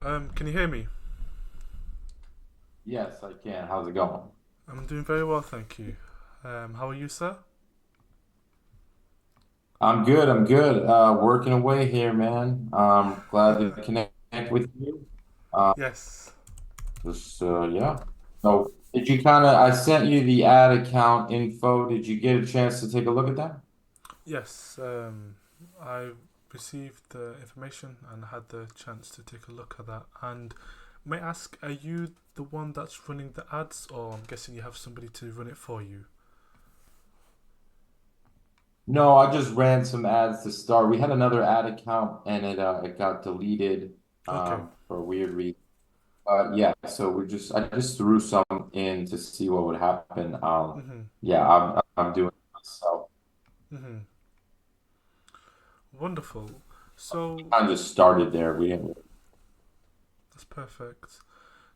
Can you hear me? Yes, I can. How's it going? I'm doing very well, thank you. How are you, sir? I'm good. I'm good. Working away here, man. Glad to connect with you. Uh, Yes, yeah. So, did you kind of? I sent you the ad account info. Did you get a chance to take a look at that? yes. I received the information and had the chance to take a look at that. And may I ask, are you the one that's running the ads, or I'm guessing you have somebody to run it for you? No, I just ran some ads to start. We had another ad account, and it got deleted Okay. for a weird reason. Yeah. So I just threw some in to see what would happen. Mhm. Yeah, I'm doing it myself. Mhm. Wonderful. So Kind of just started there. We didn't. that's perfect.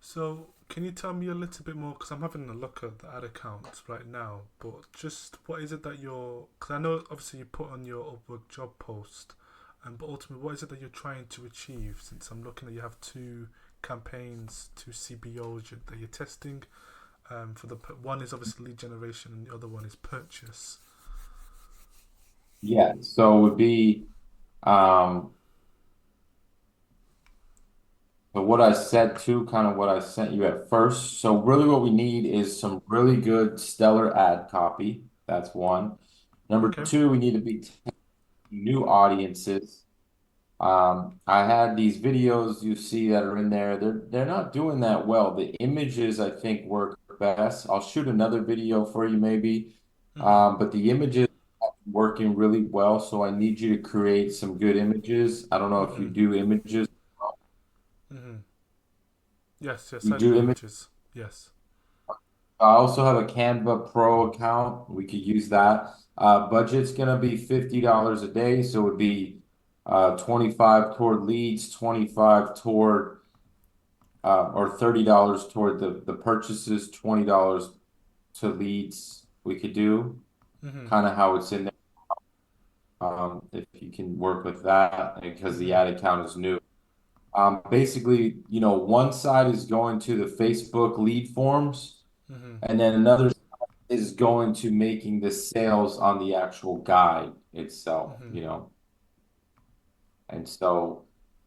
So, can you tell me a little bit more? Because I'm having a look at the ad account right now, but just what is it that you're. Because I know obviously you put on your Upwork job post, but ultimately, what is it that you're trying to achieve? Since I'm looking at you have two campaigns, two CBOs that you're testing. One is obviously lead generation, and the other one is purchase. Yeah, so it would be um so what I said to kind of what I sent you at first. So really what we need is some really good stellar ad copy. That's one. Number Okay. two, we need to be testing new audiences. I had these videos you see that are in there. They're not doing that well. The images I think work best. I'll shoot another video for you maybe. Mhm. But the images are working really well. So I need you to create some good images. I don't know if you Mhm. do images. Mhm. Yes. Yes. You I do do images. images. Yes. I also have a Canva Pro account. We could use that. Budget's gonna be $50 a day, so it would be 25 toward leads, 25 toward or $30 toward the purchases, $20 to leads. We could do Mhm. kind of how it's in there. If you can work with that, because the Mhm. ad account is new. Basically, one side is going to the Facebook lead forms, Mhm. and then another is going to making the sales on the actual guide itself, Mhm. And so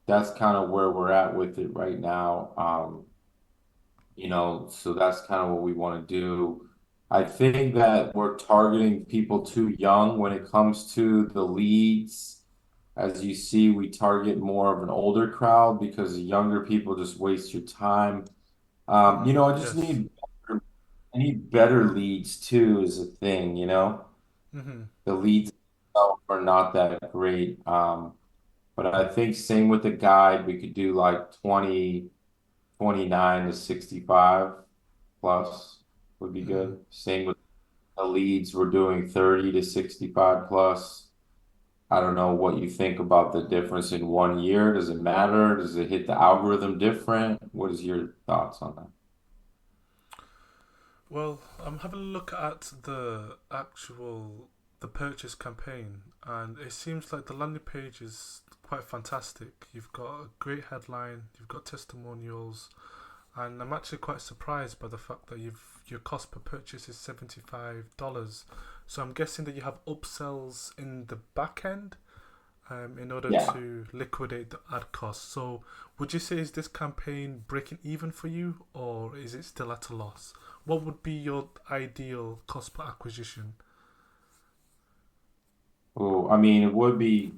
that's kind of where we're at with it right now. So that's kind of what we want to do. I think that we're targeting people too young when it comes to the leads. As you see, we target more of an older crowd because the younger people just waste your time. Mhm. I just Yes. I need better leads too, is a thing, Mhm. The leads itself are not that great. But I think same with the guide, we could do like 29 to 65 plus would be Mhm. good. Same with the leads, we're doing 30 to 65 plus. I don't know what you think about the difference in 1 year. Does it matter? Does it hit the algorithm different? What is your thoughts on that? Well, I'm having a look at the purchase campaign, and it seems like the landing page is quite fantastic. You've got a great headline, you've got testimonials, and I'm actually quite surprised by the fact that your cost per purchase is $75. So I'm guessing that you have upsells in the back end in order Yeah. to liquidate the ad cost. So, would you say is this campaign breaking even for you, or is it still at a loss? What would be your ideal cost per acquisition? Oh, I mean, it would be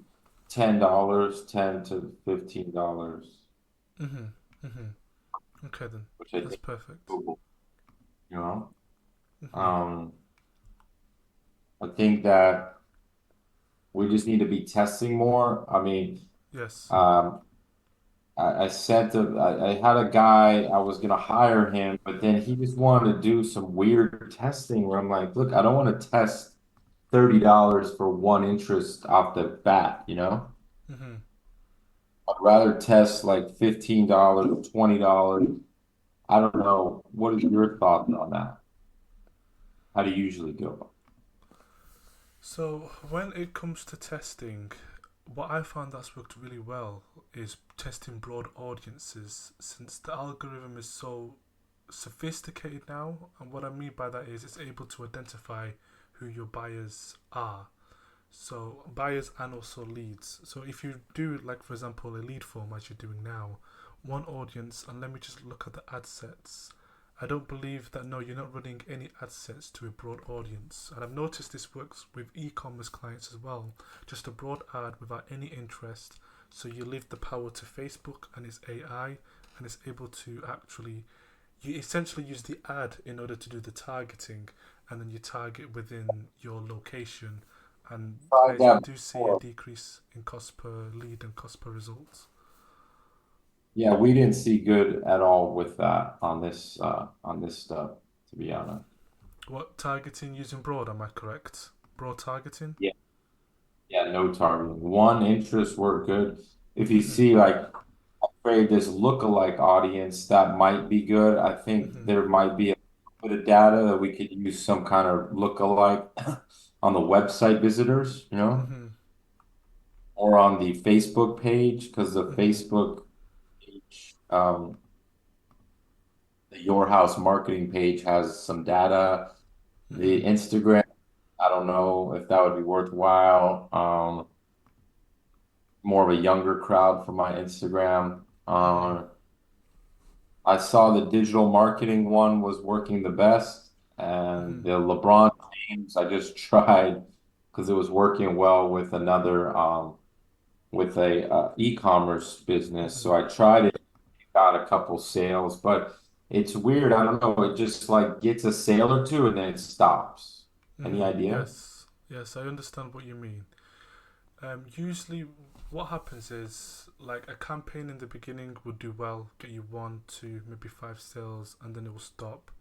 $10, $10 to $15, Mhm. Mhm. Okay then, which I that's think perfect. is doable, you know. Mhm. Um, I think that we just need to be testing more. I mean, Yes. um, I had a guy, I was gonna hire him, but then he just wanted to do some weird testing where I'm like, look, I don't want to test $30 for one interest off the bat. Mhm. I'd rather test like $15, $20. I don't know. What is your thought on that? How do you usually go? So when it comes to testing, what I found that's worked really well is testing broad audiences since the algorithm is so sophisticated now. And what I mean by that is it's able to identify who your buyers are. So, buyers and also leads. So, if you do, like, for example, a lead form as you're doing now, one audience, and let me just look at the ad sets. I don't believe that, no, you're not running any ad sets to a broad audience. And I've noticed this works with e commerce clients as well. Just a broad ad without any interest. So you leave the power to Facebook and its AI, and it's able to actually, you essentially use the ad in order to do the targeting, and then you target within your location. And Tried I that do see a before. decrease in cost per lead and cost per results. Yeah, we didn't see good at all with that on this stuff, to be honest. What targeting using broad? Am I correct? Broad targeting. Yeah, yeah, no targeting. One interest worked good. If you Mhm. see like create this lookalike audience, that might be good. I think Mhm. there might be a bit of data that we could use some kind of lookalike on the website visitors, Mhm. or on the Facebook page, because the Mhm. Facebook page, the Your House marketing page has some data. The Mhm. Instagram, I don't know if that would be worthwhile. More of a younger crowd for my Instagram. Mhm. I saw the digital marketing one was working the best, and Mhm. the LeBron James I just tried because it was working well with another with a e-commerce business. So Mhm. I tried it, got a couple sales, but it's weird. I don't know. It just like gets a sale or two and then it stops. Any idea? Yes. Yes, I understand what you mean. Usually, what happens is like a campaign in the beginning would do well, get you one, two, maybe five sales, and then it will stop.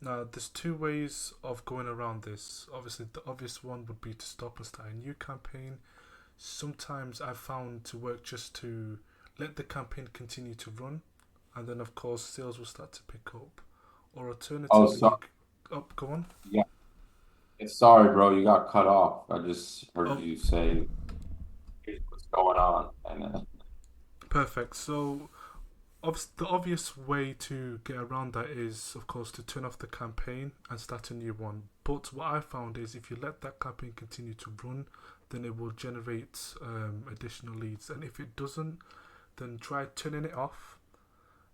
Now, there's two ways of going around this. Obviously, the obvious one would be to stop and start a new campaign. Sometimes I've found to work just to let the campaign continue to run, and then of course sales will start to pick up. Or Oh, alternatively, sorry. go on. Yeah. Sorry, bro. You got cut off. I just heard Oh, you say here's what's going on. And perfect. So the obvious way to get around that is, of course, to turn off the campaign and start a new one. But what I found is if you let that campaign continue to run, then it will generate additional leads. And if it doesn't, then try turning it off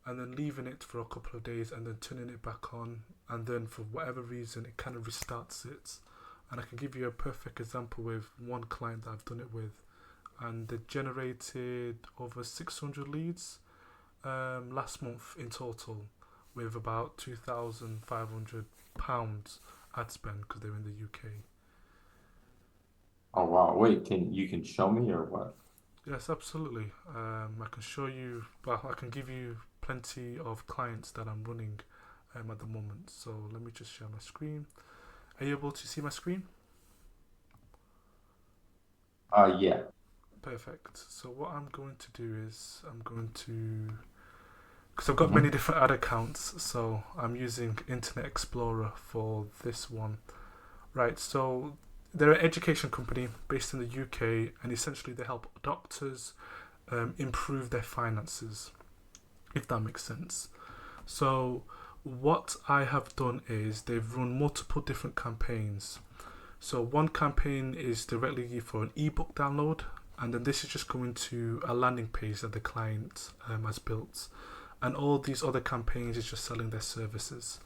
and then leaving it for a couple of days and then turning it back on. And then for whatever reason, it kind of restarts it. And I can give you a perfect example with one client that I've done it with. And they generated over 600 leads last month in total, with about £2,500 ad spend because they're in the UK. oh wow, wait, can show me or what? Yes, absolutely. I can show you. Well, I can give you plenty of clients that I'm running at the moment. So let me just share my screen. Are you able to see my screen? Yeah. Perfect. So what I'm going to do is I'm going to, because I've got many Hmm. different ad accounts, so I'm using Internet Explorer for this one. Right, so they're an education company based in the UK, and essentially they help doctors improve their finances, if that makes sense. So, what I have done is they've run multiple different campaigns. So, one campaign is directly for an ebook download, and then this is just going to a landing page that the client has built. And all these other campaigns is just selling their services.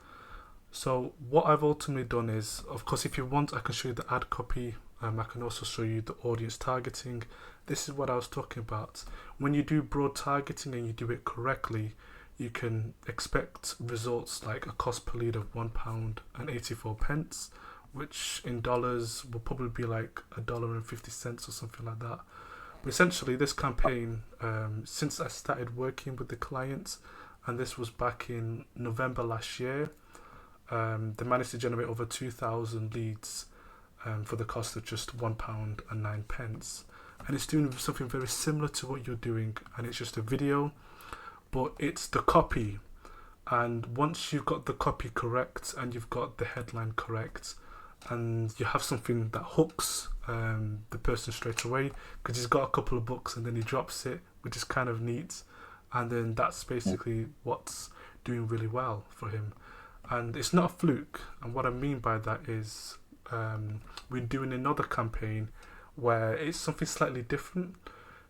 So what I've ultimately done is, of course, if you want, I can show you the ad copy. I can also show you the audience targeting. This is what I was talking about. When you do broad targeting and you do it correctly, you can expect results like a cost per lead of £1.84, which in dollars will probably be like $1.50 or something like that. But essentially, this campaign, since I started working with the clients, and this was back in November last year, they managed to generate over 2,000 leads for the cost of just £1.09. And it's doing something very similar to what you're doing, and it's just a video, but it's the copy. And once you've got the copy correct and you've got the headline correct, and you have something that hooks the person straight away because he's got a couple of books and then he drops it, which is kind of neat. And then that's basically what's doing really well for him. And it's not a fluke. And what I mean by that is we're doing another campaign where it's something slightly different.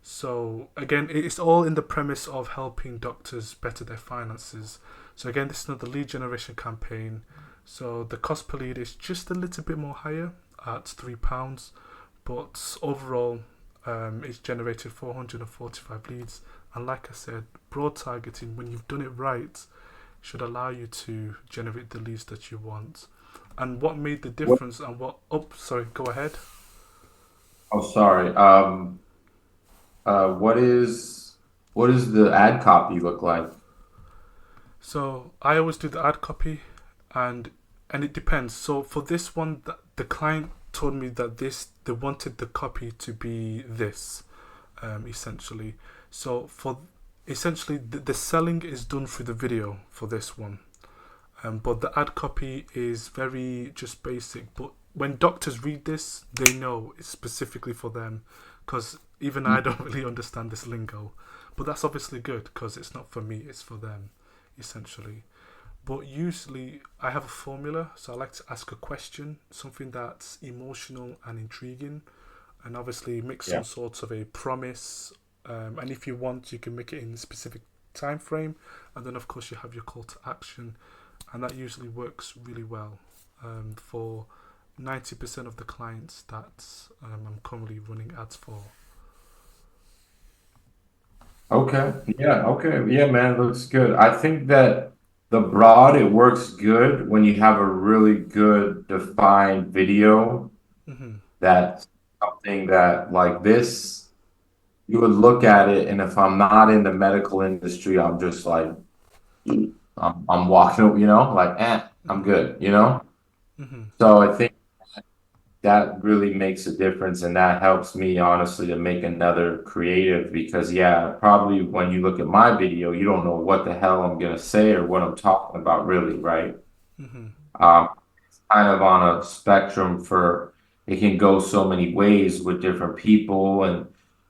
So again, it's all in the premise of helping doctors better their finances. So again, this is another lead generation campaign. So the cost per lead is just a little bit more higher at £3, but overall, it's generated 445 leads. And like I said, broad targeting, when you've done it right, should allow you to generate the leads that you want. And what made the What? difference and what, oh, sorry, go ahead. Oh, sorry. What is the ad copy look like? So I always do the ad copy, and and it depends. So for this one, the client told me that they wanted the copy to be this, essentially. So for essentially the selling is done through the video for this one, but the ad copy is very just basic. But when doctors read this, they know it's specifically for them, because even I don't really understand this lingo. But that's obviously good because it's not for me; it's for them, essentially. But usually I have a formula, so I like to ask a question, something that's emotional and intriguing, and obviously make some Yeah. sort of a promise. And if you want, you can make it in a specific time frame, and then of course you have your call to action, and that usually works really well for 90% of the clients that I'm currently running ads for. Okay. Yeah. Okay. Yeah, man, it looks good. I think that the broad, it works good when you have a really good defined video Hmm. that's something that like this, you would look at it, and if I'm not in the medical industry, I'm just like I'm walking, like I'm Hmm. good, you know? Hmm. So I think that really makes a difference, and that helps me honestly to make another creative because yeah, probably when you look at my video, you don't know what the hell I'm gonna say or what I'm talking about really, right? Hmm. Um, Kind of on a spectrum for it can go so many ways with different people and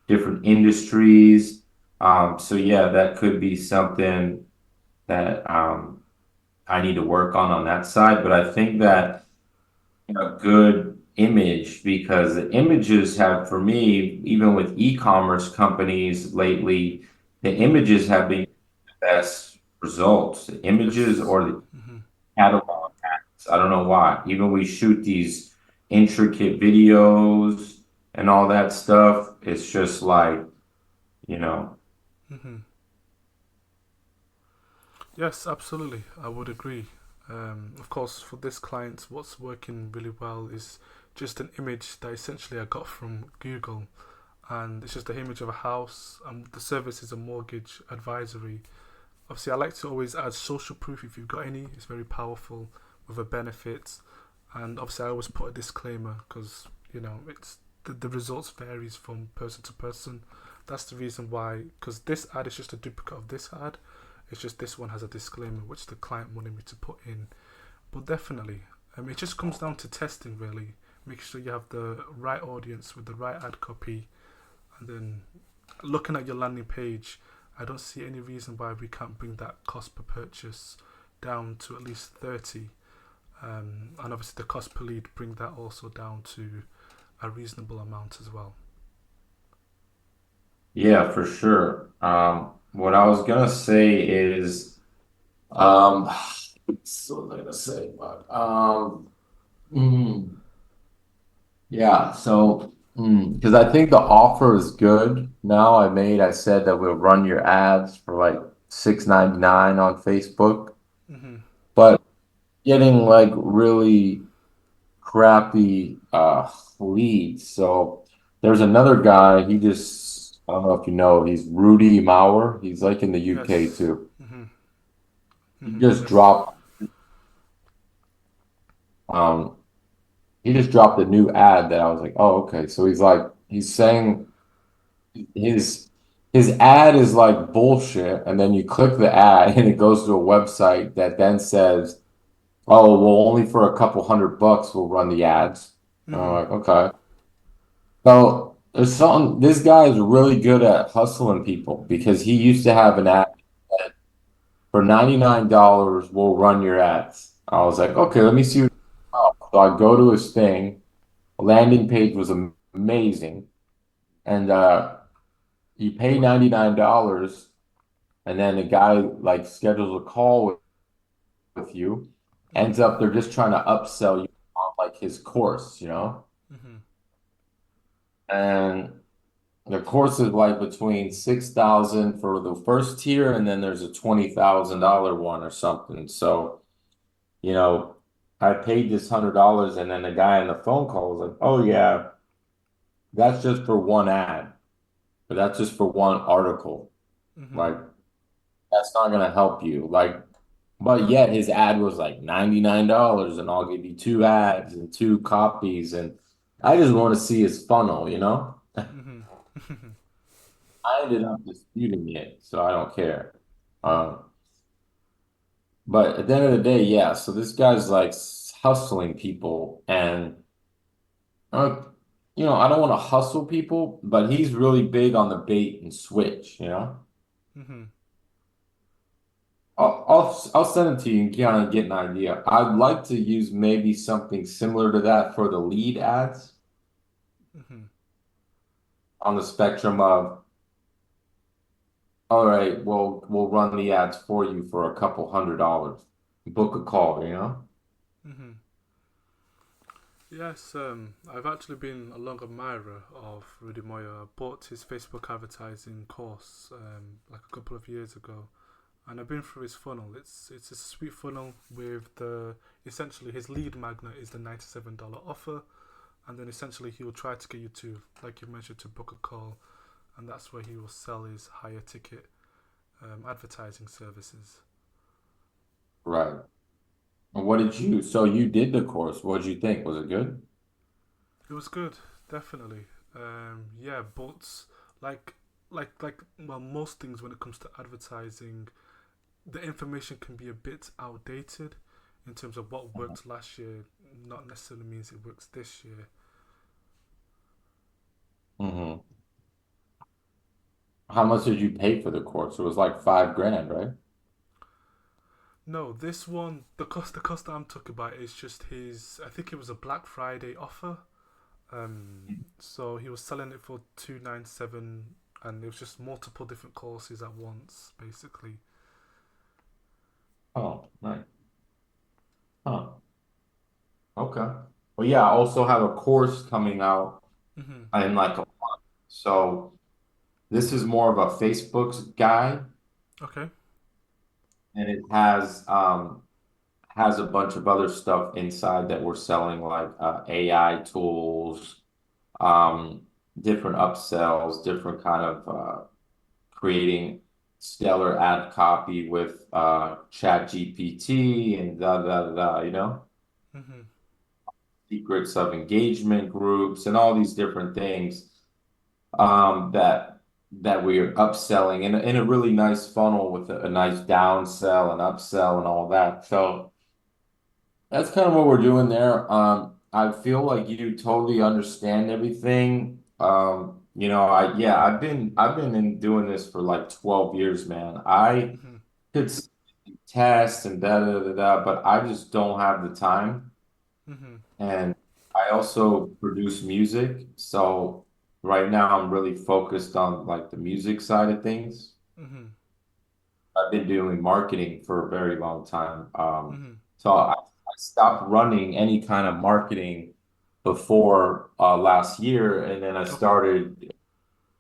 different industries. So yeah, that could be something that I need to work on that side. But I think that a good image because the images have, for me, even with e-commerce companies lately, the images have been the best results. The images Yes. or the Hmm. catalog ads. I don't know why. Even we shoot these intricate videos and all that stuff. It's just like, you know, Hmm. Yes, absolutely. I would agree. Of course, for this client, what's working really well is just an image that essentially I got from Google, and it's just an image of a house. And the service is a mortgage advisory. Obviously, I like to always add social proof if you've got any. It's very powerful with a benefit, and obviously, I always put a disclaimer because it's the results varies from person to person. That's the reason why. Because this ad is just a duplicate of this ad. It's just this one has a disclaimer which the client wanted me to put in. But definitely, it just comes down to testing really. Make sure you have the right audience with the right ad copy, and then looking at your landing page, I don't see any reason why we can't bring that cost per purchase down to at least 30. And obviously the cost per lead, bring that also down to a reasonable amount as well. yeah, for sure. What I was gonna say is, um, so what was I gonna say, but mm, yeah, so because I think the offer is good. Now I said that we'll run your ads for like 6.99 on Facebook, Hmm. but getting like really crappy leads. So there's another guy, I don't know if you know, he's Rudy Maurer. He's like in the UK Yes. too. Hmm. He Hmm. just Yes. dropped um he just dropped a new ad that I was like, oh, okay. So he's saying his his ad is like bullshit, and then you click the ad and it goes to a website that then says oh, well, only for a couple $100 we'll run the ads. And I'm Mhm. like, okay. So there's something, this guy is really good at hustling people because he used to have an ad that for $99, we'll run your ads. I was like, Mhm. okay, let me see. So I go to his thing. Landing page was amazing. And you pay $99 and then the guy like schedules a call with you. Ends Mhm. up they're just trying to upsell you on like his course, you know? Mhm. And the course is like between 6,000 for the first tier, and then there's a $20,000 one or something. So, you know, I paid this $100, and then the guy on the phone call was like, "Oh yeah, that's just for one ad, but that's just for one article. Mhm. Like, that's not gonna help you." Like, but yet his ad was like $99, and I'll give you two ads and two copies, and I just want to see his funnel, you know? Mhm. Mhm. I ended up disputing it, so I don't care. Mhm. Um, but at the end of the day, yeah. So this guy's like hustling people, and uh, I don't want to hustle people, but he's really big on the bait and switch. Mhm. I'll send it to you and kind of get an idea. I'd like to use maybe something similar to that for the lead ads Mhm. on the spectrum of, all right, well, we'll run the ads for you for a couple $100. Book a call, you know? Mhm. Yes, I've actually been a long admirer of Rudy Moya. I bought his Facebook advertising course like a couple of years ago, and I've been through his funnel. It's a sweet funnel with the essentially his lead magnet is the $97 offer, and then essentially he will try to get you to, like you mentioned, to book a call, and that's where he will sell his higher ticket advertising services. Right. And what did you, so you did the course. What did you think? Was it good? It was good, definitely. Yeah, but like well, most things when it comes to advertising, the information can be a bit outdated in terms of what worked last year. Not necessarily means it works this year. Hmm. How much did you pay for the course? It was like 5 grand, right? No, this one the cost that I'm talking about is just his. I think it was a Black Friday offer. So he was selling it for 297, and it was just multiple different courses at once, basically. Oh, right. Huh. Okay. Well, yeah, I also have a course coming out Mhm. in like a month. So this is more of a Facebook guide, Okay. and it has a bunch of other stuff inside that we're selling, like AI tools, um, different upsells, different kind of creating stellar ad copy with Chat GPT and Mhm. secrets of engagement groups and all these different things that we are upselling in a really nice funnel with a nice downsell and upsell and all that. So that's kind of what we're doing there. I feel like you totally understand everything. I've been in doing this for like 12 years, man. I Mhm. could test and da da da da, but I just don't have the time. Mhm. And I also produce music, so right now I'm really focused on like the music side of things. Mhm. I've been doing marketing for a very long time. Mhm. So I stopped running any kind of marketing before last year, and then Okay.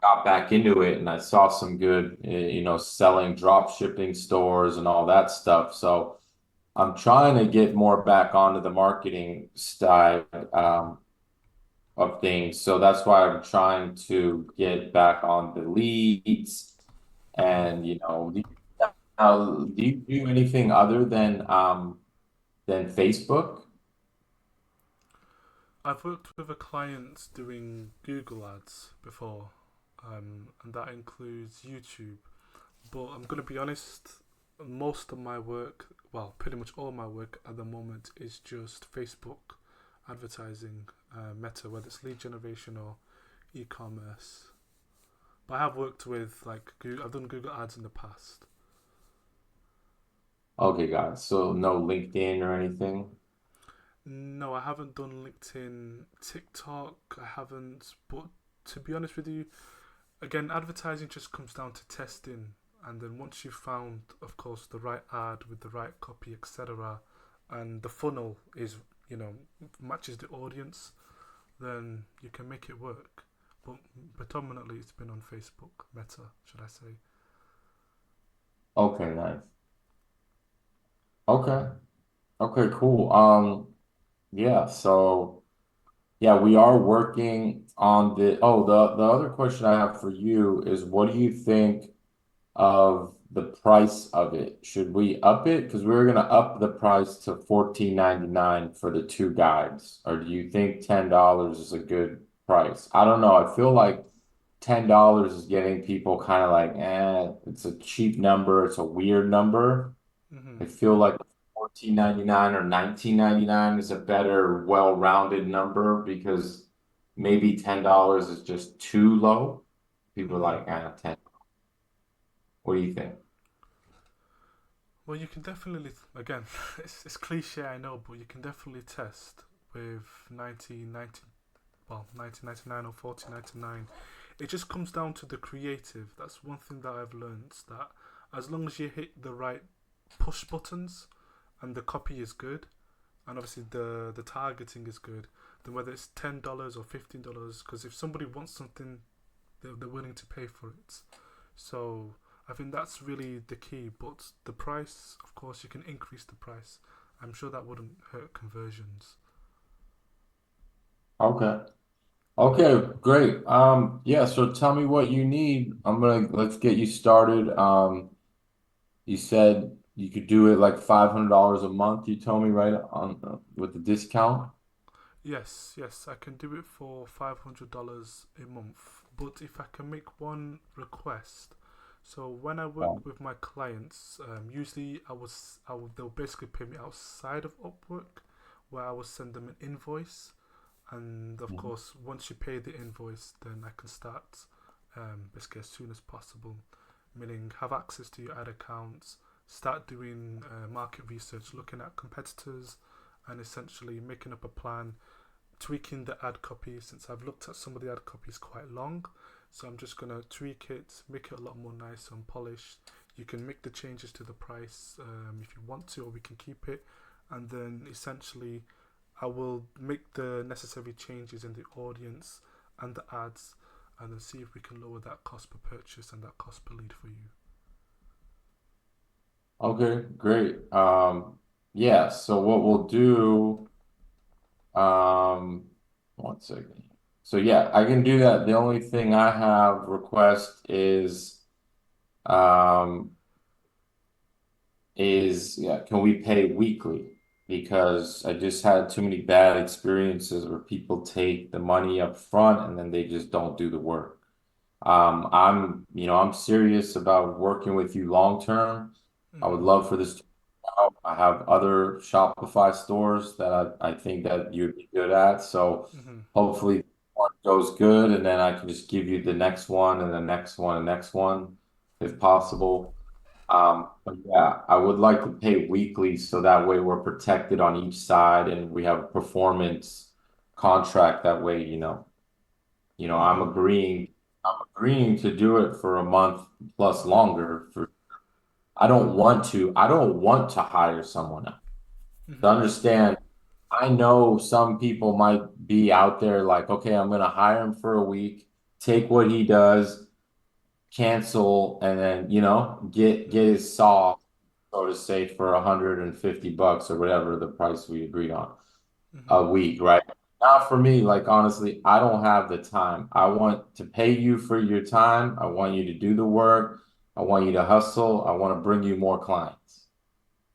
got back into it, and I saw some good, selling drop shipping stores and all that stuff. So I'm trying to get more back onto the marketing side of things. So that's why I'm trying to get back on the leads Mhm. and, do you do anything other than Facebook? I've worked with a client doing Google ads before, and that includes YouTube. But I'm going to be honest, most of my work well, pretty much all my work at the moment is just Facebook advertising, Meta, whether it's lead generation or e-commerce. But I have worked with like Google, I've done Google Ads in the past. Okay, guys. So no LinkedIn or anything. No, I haven't done LinkedIn, TikTok. I haven't. But to be honest with you, again, advertising just comes down to testing, and then once you've found, of course, the right ad with the right copy, etc., and the funnel is, you know, matches the audience, then you can make it work. But predominantly, it's been on Facebook, Meta, should I say? Okay, nice. Okay. Okay, cool. Yeah, so yeah, we are working on the other question I have for you is what do you think of the price of it? Should we up it? Because we were gonna up the price to 14.99 for the two guides. Or do you think $10 is a good price? I don't know. I feel like $10 is getting people kind of like, it's a cheap number, it's a weird number. Hmm. I feel like 14.99 or 19.99 is a better, well-rounded number because maybe $10 is just too low. People are Hmm. like, 10. What do you think? Well, you can definitely, again, it's cliche, I know, but you can definitely test with 1990, well, 1999 or 14.99. It just comes down to the creative. That's one thing that I've learned, that as long as you hit the right push buttons and the copy is good, and obviously the targeting is good, then whether it's $10 or $15, because if somebody wants something, they're willing to pay for it. So I think that's really the key. But the price, of course, you can increase the price. I'm sure that wouldn't hurt conversions. Okay. Okay, great. Yeah, so tell me what you need. Let's get you started. You said you could do it like $500 a month, you told me, right? On with the discount. Yes, yes, I can do it for $500 a month. But if I can make one request, so when I Yeah. work with my clients, usually they'll basically pay me outside of Upwork, where I will send them an invoice, and of Mhm. course, once you pay the invoice, then I can start basically as soon as possible. Meaning, have access to your ad accounts, start doing market research, looking at competitors, and essentially making up a plan, tweaking the ad copy since I've looked at some of the ad copies quite long. So I'm just gonna tweak it, make it a lot more nice and polished. You can make the changes to the price if you want to, or we can keep it. And then essentially, I will make the necessary changes in the audience and the ads, and then see if we can lower that cost per purchase and that cost per lead for you. Okay, great. Yeah, so what we'll do, um, one second. So yeah, I can do that. The only thing I have request um yeah, can we pay weekly? Because I just had too many bad experiences where people take the money up front and then they just don't do the work. I'm serious about working with you long term. I would Mhm. love for this to work out. I have other Shopify stores that I think that you'd be good at. So Mhm. hopefully one goes good and then I can just give you the next one and the next one and next one if possible. But yeah, I would like to pay weekly so that way we're protected on each side and we have a performance contract that way, Mhm. I'm agreeing to do it for a month plus longer for I don't want to hire someone else. To Mhm. understand, I know some people might be out there like, okay, I'm gonna hire him for a week, take what he does, cancel, and then, get Mhm. his saw, so to say, for $150 or whatever the price we agreed on a Mhm. week, right? Not for me. Like, honestly, I don't have the time. I want to pay you for your time. I want you to do the work. I want you to hustle. I want to bring you more clients.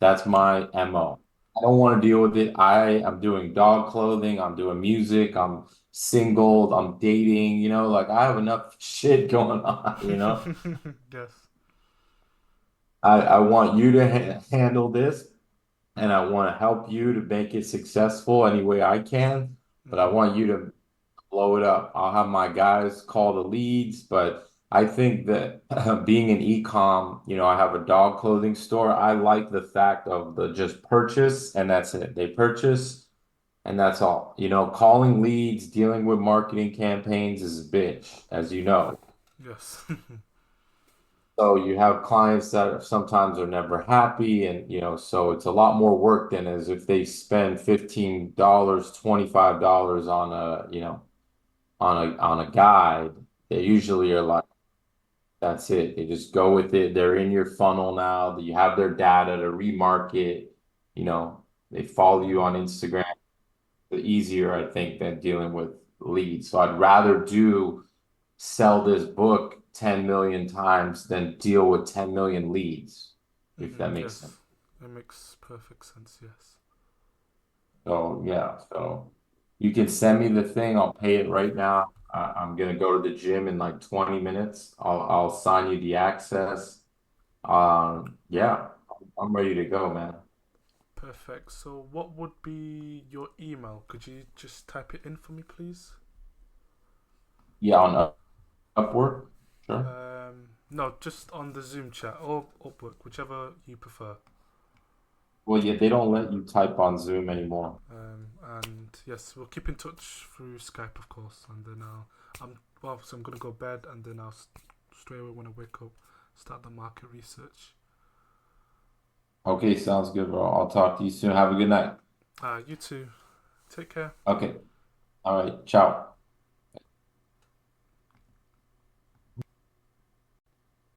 That's my MO. I don't want to deal with it. I'm doing dog clothing. I'm doing music. I'm single. I'm dating, like I have enough shit going on. Yes. I want you to handle this. and I want to help you to make it successful any way I can, but I Mm-hmm. want you to blow it up. I'll have my guys call the leads, but I think that being an e-com, I have a dog clothing store. I like the fact of the just purchase and that's it. They purchase and that's all. Calling leads, dealing with marketing campaigns is a bitch, as you know. Yes. So you have clients that sometimes are never happy and so it's a lot more work than as if they spend $15, $25 on a guide. They usually are like, that's it. They just go with it. They're in your funnel now. You have their data to remarket. You know, they follow you Mm-hmm. on Instagram. Easier, I think, than dealing with leads. So I'd rather do sell this book 10 million times than deal with 10 million leads, if that Mm-hmm. makes sense. Yes. It makes perfect sense. Yes. So yeah, so you can send me the thing. I'll pay it right now. I'm gonna go to the gym in like 20 minutes. I'll sign you the access. Yeah, I'm ready to go, man. Perfect. So, what would be your email? Could you just type it in for me, please? Yeah, on Upwork. Sure. No, just on the Zoom chat or Upwork, whichever you prefer. Well, yeah, they don't let you type on Zoom anymore. And yes, we'll keep in touch through Skype, of course. And then so I'm gonna go bed, and then straight away when I wake up, start the market research. Okay, sounds good, bro. I'll talk to you soon. Have a good night. You too. Take care. Okay. All right. Ciao.